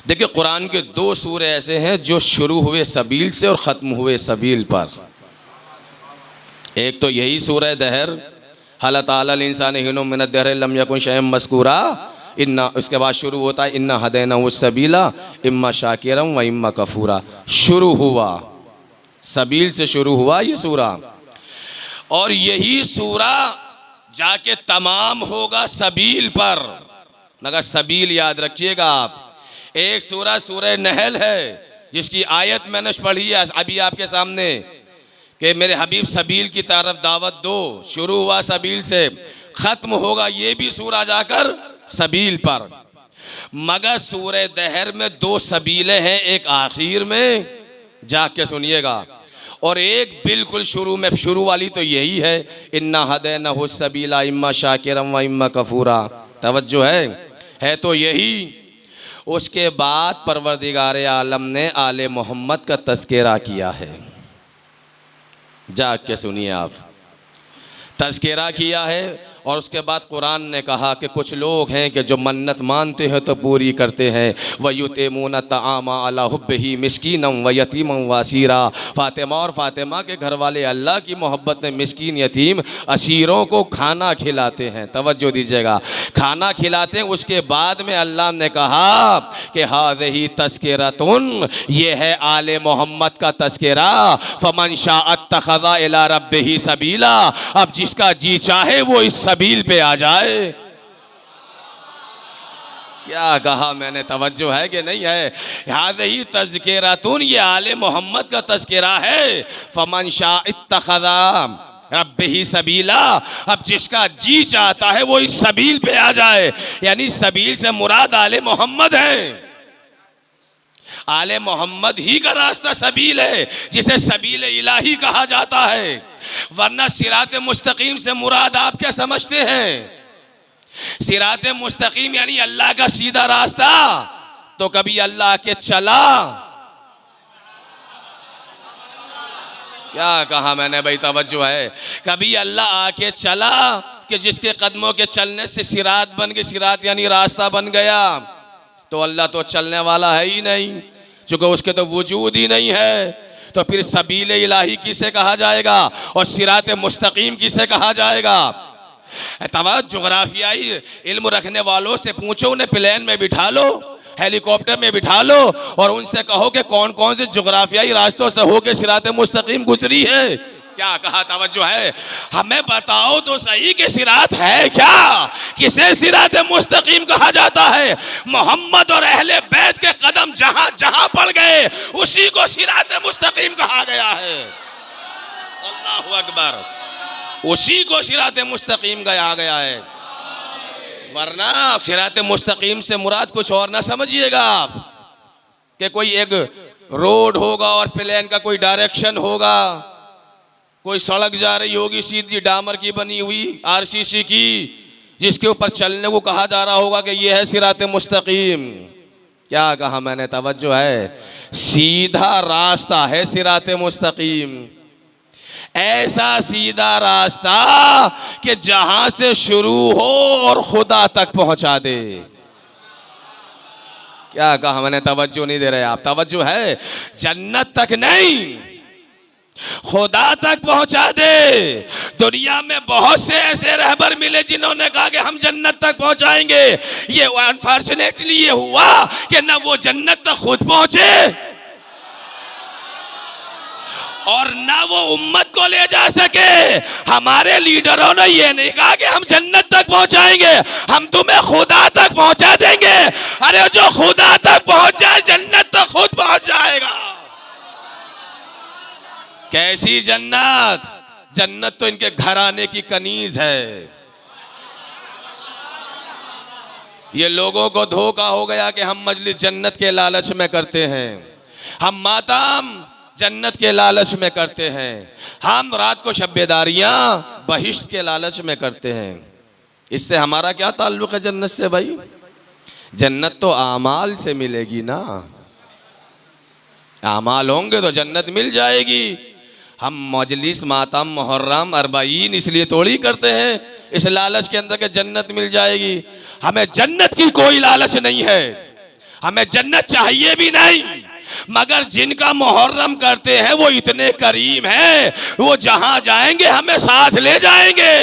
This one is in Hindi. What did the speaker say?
देखिए, कुरान के दो सूरे ऐसे हैं जो शुरू हुए सबील से और ख़त्म हुए सबील पर। एक तो यही सूरह दहर, हल अताल इंसान हिनो मिनद दहर लम यकुन शैअन मज़कूरा, इन्ना, उसके बाद शुरू होता है इन्ना हदैनाहु सबीला इम्मा शाकिरम व इम्मा कफूरा। शुरू हुआ सबील से, शुरू हुआ ये सूरा, और यही सूरा जाके तमाम होगा सबील पर। मगर सबील याद रखिएगा आप। एक सूरा सूरह नहल है जिसकी आयत मैंने पढ़ी है अभी आपके सामने कि मेरे हबीब सबील की तरफ दावत दो। शुरू हुआ सबील से, ख़त्म होगा ये भी सूरा जाकर सबील पर। मगर सूरह दहर में दो सबीलें हैं, एक आखिर में, जाके सुनिएगा, और एक बिल्कुल शुरू में। शुरू वाली तो यही है, इन्ना हदैनाहु सबीला इम्मा शाकिरम व इम्मा कफूरा। तवज्जो है तो यही। उसके बाद परवरदिगार आलम ने आले मोहम्मद का तज़किरा किया है। जाके सुनिए आप, तज़किरा किया है। और उसके बाद कुरान ने कहा कि कुछ लोग हैं कि जो मन्नत मानते हैं तो पूरी करते हैं। वयुतिमून तआमा अला हुब्बिही मिस्कीनम व यतीमम व असीरा। फ़ातिमा और फ़ातिमा के घर वाले अल्लाह की मोहब्बत में मिस्कीन, यतीम, असीरों को खाना खिलाते हैं। तवज्जो दीजिएगा, खाना खिलाते हैं। उसके बाद में अल्लाह ने कहा कि हाज़िही तज़किरतुन, ये है आले मोहम्मद का तज़किरा। फ़मन शाअ इत्तख़ज़ इला रब्बिही सबीला, अब जिसका जी चाहे वो इस सबील पे आ जाए। क्या कहा मैंने, तवज्जो है कि नहीं है? हाज़िही तज़किरतुन, ये आले मोहम्मद का तज़किरा है। फ़मन शाअ इत्तख़ज़ रब्बिही सबीला, अब जिसका जी चाहता है वो इस सबील पे आ जाए। यानी सबील से मुराद आले मोहम्मद है। आले मोहम्मद ही का रास्ता सबील है, जिसे सबील इलाही कहा जाता है। वरना सिरात मुस्तकीम से मुराद आप क्या समझते हैं? सिरात मुस्तकीम यानी अल्लाह का सीधा रास्ता। तो कभी अल्लाह के चला, क्या कहा मैंने भाई, तवज्जो है। कभी अल्लाह आके चला कि जिसके कदमों के चलने से सिरात बन गई, सिरात यानी रास्ता बन गया। तो अल्लाह तो चलने वाला है ही नहीं, चूँकि उसके तो वजूद ही नहीं है। तो फिर सबील इलाही किसे कहा जाएगा और सिरात मुस्तकीम किसे कहा जाएगा? तमाम जोग्राफियाई इल्म रखने वालों से पूछो, उन्हें प्लेन में बिठा लो, हेलीकॉप्टर में बिठा लो, और उनसे कहो कि कौन कौन से जोग्राफियाई रास्तों से होकर सिरात मुस्तकीम गुजरी है। क्या कहा, तवज्जो है। हमें बताओ तो सही कि सिरात है क्या? किसे सिरात मुस्तकीम कहा जाता है? मोहम्मद और अहले बैत के कदम जहां जहां पड़ गए उसी को सिरात मुस्तकीम कहा गया है। अल्लाहु अकबर, उसी को सिरात मुस्तकीम कहा गया है। वरना सिरात मुस्तकीम से मुराद कुछ और ना समझिएगा आप, कि कोई एक रोड होगा और प्लेन का कोई डायरेक्शन होगा, कोई सड़क जा रही होगी सीधी डामर की बनी हुई, आरसीसी की, जिसके ऊपर चलने को कहा जा रहा होगा कि यह है सिरात मुस्तकीम। क्या कहा मैंने, तवज्जो है। सीधा रास्ता है सिरात मुस्तकीम, ऐसा सीधा रास्ता कि जहां से शुरू हो और खुदा तक पहुंचा दे। क्या कहा मैंने, तवज्जो नहीं दे रहे आप? तवज्जो है। जन्नत तक नहीं, खुदा तक पहुंचा दे। दुनिया में बहुत से ऐसे रहबर मिले जिन्होंने कहा कि हम जन्नत तक पहुंचाएंगे। ये अनफॉर्चुनेटली ये हुआ कि न वो जन्नत तक खुद पहुंचे और ना वो उम्मत को ले जा सके। हमारे लीडरों ने ये नहीं कहा कि हम जन्नत तक पहुंचाएंगे, हम तुम्हें खुदा तक पहुंचा देंगे। अरे जो खुदा तक पहुंच जाए जन्नत तक खुद पहुंच जाएगा। कैसी जन्नत? जन्नत तो इनके घर आने की कनीज है। ये लोगों को धोखा हो गया कि हम मजलिस जन्नत के लालच में करते हैं, हम मातम जन्नत के लालच में करते हैं, हम रात को शब्बेदारियां बहिश्त के लालच में करते हैं। इससे हमारा क्या ताल्लुक है जन्नत से भाई? जन्नत तो आमाल से मिलेगी ना, आमाल होंगे तो जन्नत मिल जाएगी। हम मजलिस मातम मुहर्रम अरबाईन इसलिए थोड़ी करते हैं इस लालच के अंदर के जन्नत मिल जाएगी। हमें जन्नत की कोई लालच नहीं है, हमें जन्नत चाहिए भी नहीं, मगर जिनका मुहर्रम करते हैं वो इतने करीम हैं, वो जहां जाएंगे हमें साथ ले जाएंगे।